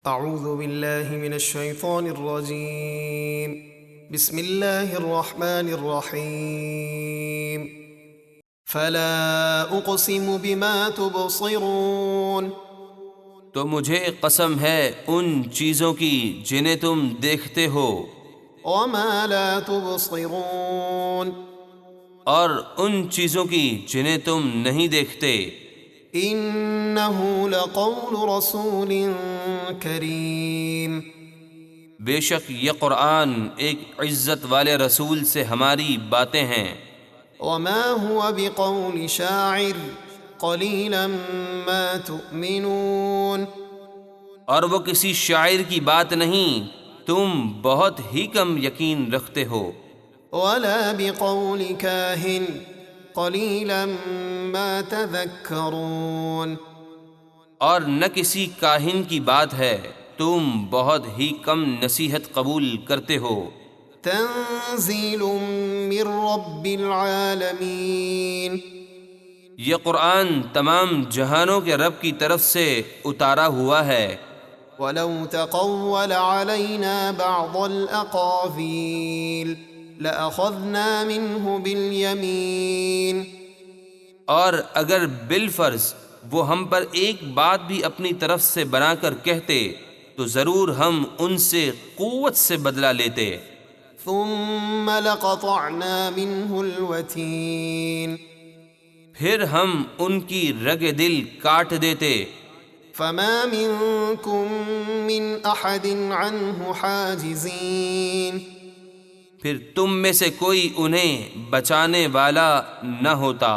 اعوذ باللہ من الشیطان الرجیم بسم اللہ الرحمن الرحیم فلا اقسم بما تبصرون تو مجھے قسم ہے ان چیزوں کی جنہیں تم دیکھتے ہو، وما لا تبصرون اور ان چیزوں کی جنہیں تم نہیں دیکھتے۔ انہ لقول رسول کریم بے شک یہ قرآن ایک عزت والے رسول سے ہماری باتیں ہیں، وما هو بقول شاعر قلیلا ما تؤمنون اور وہ کسی شاعر کی بات نہیں، تم بہت ہی کم یقین رکھتے ہو۔ ولا بقول كاهن قليلا ما تذكرون اور نہ کسی کاہن کی بات ہے، تم بہت ہی کم نصیحت قبول کرتے ہو۔ تنزيل من رب العالمين یہ قرآن تمام جہانوں کے رب کی طرف سے اتارا ہوا ہے۔ ولو تقول علينا بعض الأقاويل لأخذنا منه باليمين اور اگر بالفرض وہ ہم پر ایک بات بھی اپنی طرف سے بنا کر کہتے تو ضرور ہم ان سے قوت سے بدلہ لیتے، ثم لقطعنا منه الوتين پھر ہم ان کی رگ دل کاٹ دیتے، فما منكم من أحد عنه حاجزين پھر تم میں سے کوئی انہیں بچانے والا نہ ہوتا۔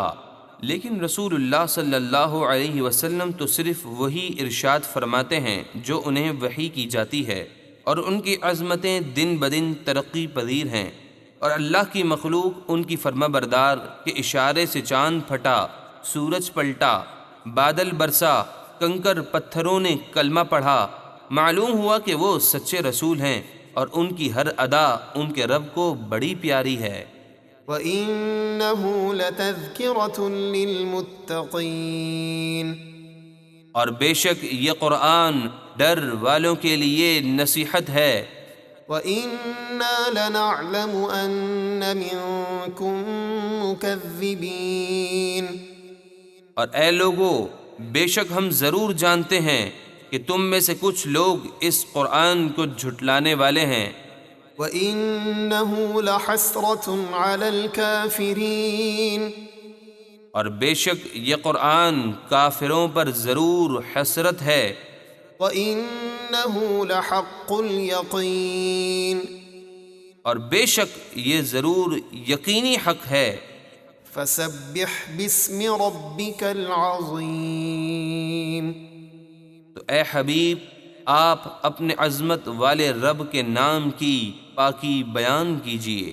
لیکن رسول اللہ صلی اللہ علیہ وسلم تو صرف وہی ارشاد فرماتے ہیں جو انہیں وحی کی جاتی ہے، اور ان کی عظمتیں دن بدن ترقی پذیر ہیں، اور اللہ کی مخلوق ان کی فرما بردار کے اشارے سے چاند پھٹا، سورج پلٹا، بادل برسا، کنکر پتھروں نے کلمہ پڑھا، معلوم ہوا کہ وہ سچے رسول ہیں، اور ان کی ہر ادا ان کے رب کو بڑی پیاری ہے۔ وَإِنَّهُ لَتَذْكِرَةٌ لِّلْمُتَّقِينَ اور بے شک یہ قرآن ڈر والوں کے لیے نصیحت ہے۔ وَإِنَّا لَنَعْلَمُ أَنَّ مِنكُم مُّكَذِّبِينَ اور اے لوگو، بے شک ہم ضرور جانتے ہیں کہ تم میں سے کچھ لوگ اس قرآن کو جھٹلانے والے ہیں۔ وَإِنَّهُ لَحَسْرَةٌ عَلَى الْكَافِرِينَ اور بے شک یہ قرآن کافروں پر ضرور حسرت ہے۔ وَإِنَّهُ لَحَقُّ الْيَقِينِ اور بے شک یہ ضرور یقینی حق ہے۔ فَسَبِّحْ بِاسْمِ رَبِّكَ الْعَظِيمِ تو اے حبیب، آپ اپنے عظمت والے رب کے نام کی پاکی بیان کیجیے۔